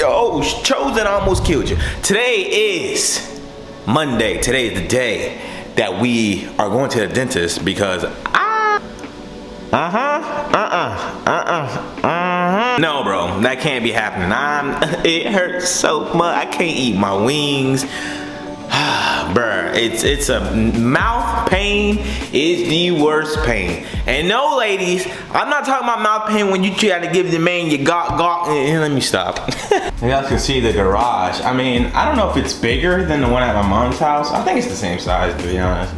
oh, Chosen almost killed you. Today is Monday. Today is the day that we are going to the dentist because no, bro, that can't be happening. It hurts so much. I can't eat my wings. Bruh, it's a mouth pain is the worst pain. And no, ladies, I'm not talking about mouth pain when you try to give the man your gawk. Let me stop. You guys can see the garage. I mean, I don't know if it's bigger than the one at my mom's house. I think it's the same size, to be honest.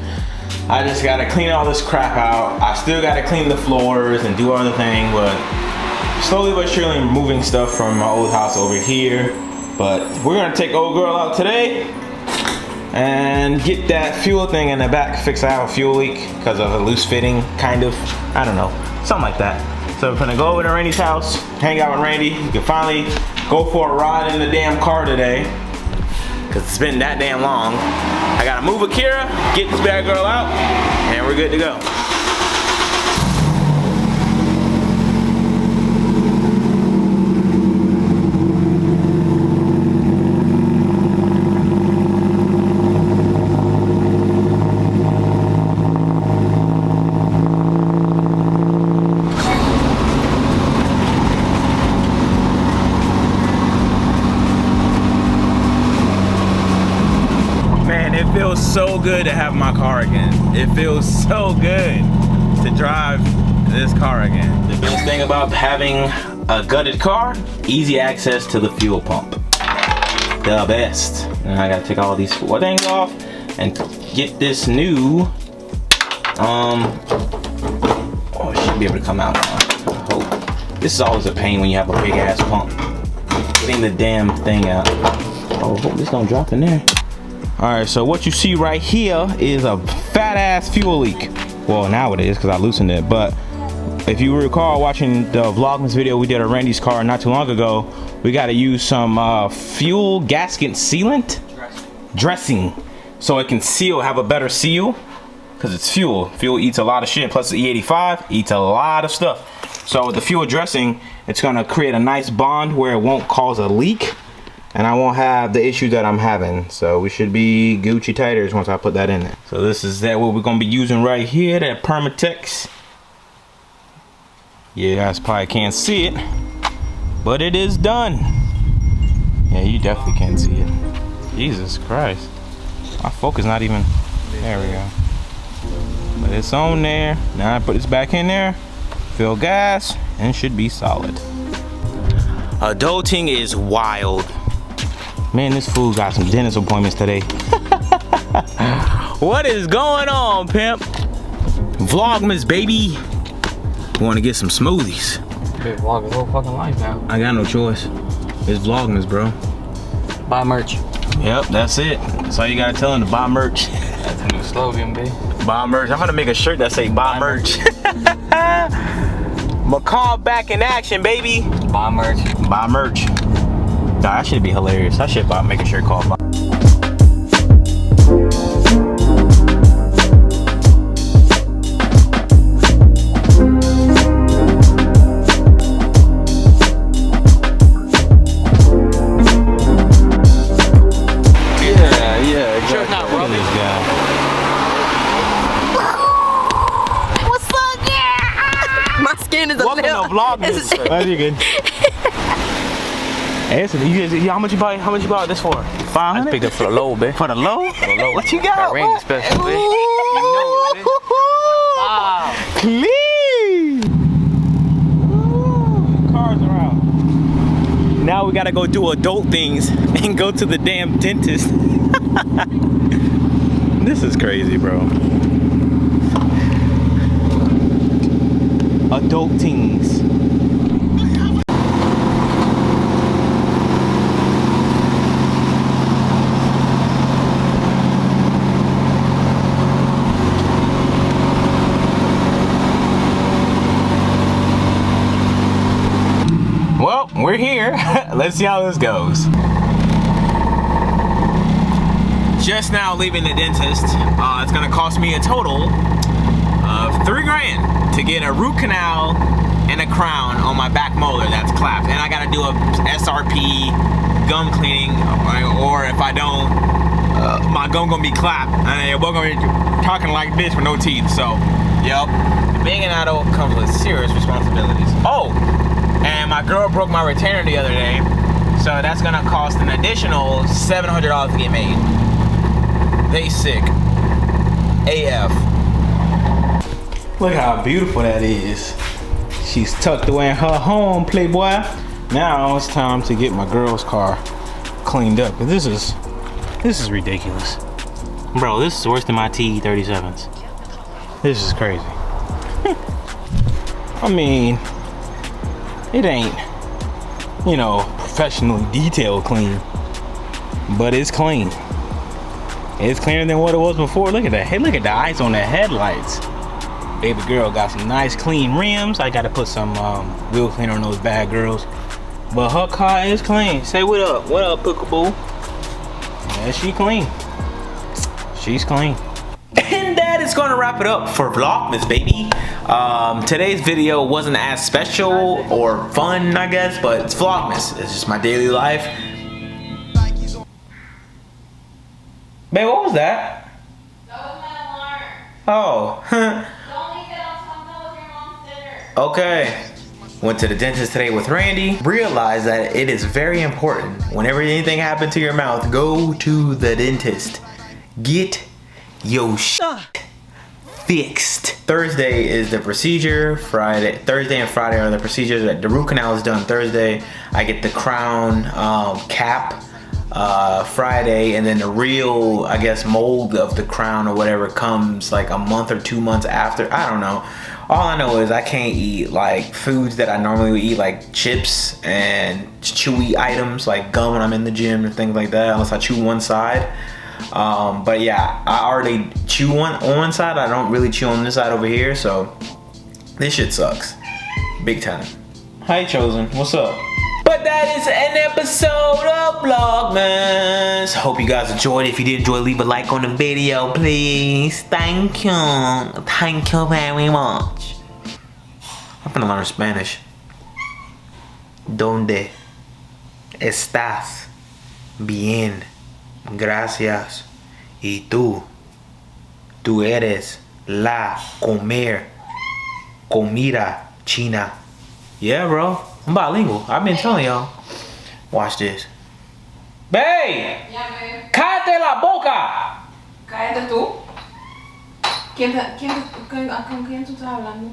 I just gotta clean all this crap out. I still gotta clean the floors and do other things, but slowly but surely I'm moving stuff from my old house over here. But we're gonna take old girl out today and get that fuel thing in the back fixed. I have a fuel leak because of a loose fitting, kind of. I don't know, something like that. So we're gonna go over to Randy's house, hang out with Randy. You can finally go for a ride in the damn car today because it's been that damn long. I gotta move Akira, get this bad girl out, and we're good to go. It feels so good to have my car again. It feels so good to drive this car again. The best thing about having a gutted car, easy access to the fuel pump. The best. And I gotta take all these things off and get this new, oh, it should be able to come out now, I hope. This is always a pain when you have a big ass pump. Getting the damn thing out. Oh, hope this don't drop in there. Alright, so what you see right here is a fat ass fuel leak. Well, now it is because I loosened it, but if you recall watching the Vlogmas video we did at Randy's car not too long ago, we got to use some fuel gasket sealant dressing so it can seal, have a better seal, because it's fuel. Fuel eats a lot of shit, plus the E85 eats a lot of stuff. So with the fuel dressing, it's going to create a nice bond where it won't cause a leak. And I won't have the issue that I'm having. So we should be Gucci titers once I put that in there. So this is what we're gonna be using right here, that Permatex. You guys probably can't see it, but it is done. Yeah, you definitely can't see it. Jesus Christ. My focus not even, there we go. But it's on there. Now I put this back in there, fill gas, and it should be solid. Adulting is wild. Man, this fool got some dentist appointments today. What is going on, pimp? Vlogmas, baby. Want to get some smoothies. Been vlogging the whole fucking life now. I got no choice. It's Vlogmas, bro. Buy merch. Yep, that's it. That's all you gotta tell him, to buy merch. That's a new slogan, baby. Buy merch. I'm gonna make a shirt that say buy merch. McCall back in action, baby. Buy merch. Buy merch. Nah, that should be hilarious. I should make a shirt called buy. Yeah. Sure, not Look at this guy. What's up, yeah? My skin is a Welcome little. to Vlogmas. That's you good. Hey, so how much you bought this for? 500? I picked up for the low, babe. For the low? For the low. What you got? Randy special, babe. You know it, babe. Wow. Clean. Ooh, cars are out. Now we gotta go do adult things and go to the damn dentist. This is crazy, bro. Adult things. Well, we're here. Let's see how this goes. Just now leaving the dentist. It's gonna cost me a total of $3 grand to get a root canal and a crown on my back molar that's clapped. And I gotta do a SRP gum cleaning, or if I don't, my gum gonna be clapped. And we're gonna be talking like this with no teeth, so, yep. Being an adult comes with serious responsibilities. Oh, and my girl broke my retainer the other day, so that's gonna cost an additional $700 to get made. They sick. AF. Look how beautiful that is. She's tucked away in her home, playboy. Now it's time to get my girl's car cleaned up. This is ridiculous. Bro, this is worse than my T37s. This is crazy. I mean, it ain't, you know, professionally detailed clean, but it's clean. It's cleaner than what it was before. Look at that. Hey, look at the ice on the headlights. Baby girl got some nice clean rims. I gotta put some wheel cleaner on those bad girls. But her car is clean. Say what up. What up, Peekaboo? Yeah, she clean. She's clean. And that is gonna wrap it up for Vlogmas, baby. Today's video wasn't as special or fun, I guess, but it's Vlogmas. It's just my daily life. Babe, what was that? That was my alarm. Oh. Don't leave it on top of your mom's dinner. Okay. Went to the dentist today with Randy. Realized that it is very important. Whenever anything happens to your mouth, go to the dentist. Get your shit fixed. Thursday is the procedure. Thursday and Friday are the procedures. The root canal is done Thursday. I get the crown cap Friday, and then the real, I guess, mold of the crown or whatever comes like a month or 2 months after. I don't know. All I know is I can't eat like foods that I normally would eat, like chips and chewy items like gum when I'm in the gym and things like that, unless I chew one side. But yeah, I already chew on one side. I don't really chew on this side over here, so this shit sucks. Big time. Hi, Chosen. What's up? But that is an episode of Vlogmas. Hope you guys enjoyed. If you did enjoy, leave a like on the video, please. Thank you. Thank you very much. I'm gonna learn Spanish. ¿Dónde estás? Bien. Gracias. Y tú. Tú eres la comida china. Yeah, bro. I'm bilingual. I've been telling y'all. Watch this. Babe! Yeah, babe. ¡Cállate la boca! Cállate tú. ¿Con quién tú estás hablando?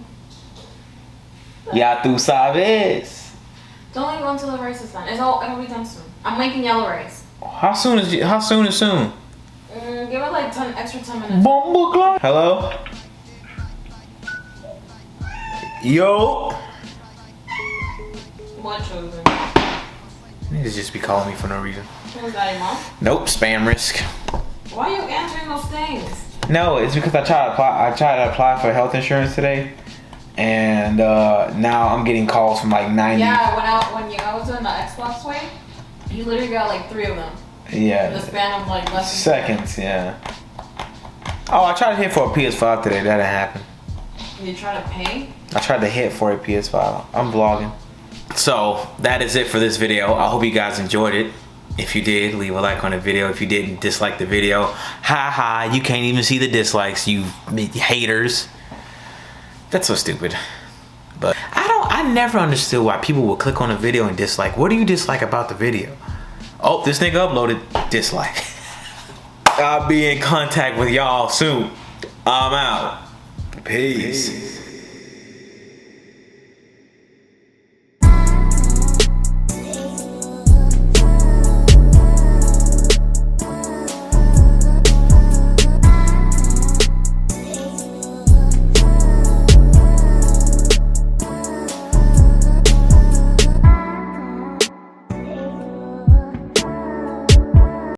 Ya tú sabes. Don't leave until the rice is done. It'll be done soon. I'm making yellow rice. How soon is soon? Give it like extra 10 minutes. Hello? Yo? What, Chosen? Niggas just be calling me for no reason. Was that your mom? Nope, spam risk. Why are you answering those things? No, it's because I tried to apply for health insurance today, and now I'm getting calls from like 90. Yeah, when I was doing the Xbox way, you literally got like 3 of them. Yeah. In the span of like less than seconds, yeah. Oh, I tried to hit for a PS5 today. That didn't happen. You try to pay? I tried to hit for a PS5. I'm vlogging. So that is it for this video. I hope you guys enjoyed it. If you did, leave a like on the video. If you didn't, dislike the video. Ha, you can't even see the dislikes, you haters. That's so stupid. But I never understood why people would click on a video and dislike. What do you dislike about the video? Oh, this nigga uploaded. Dislike. I'll be in contact with y'all soon. I'm out. Peace.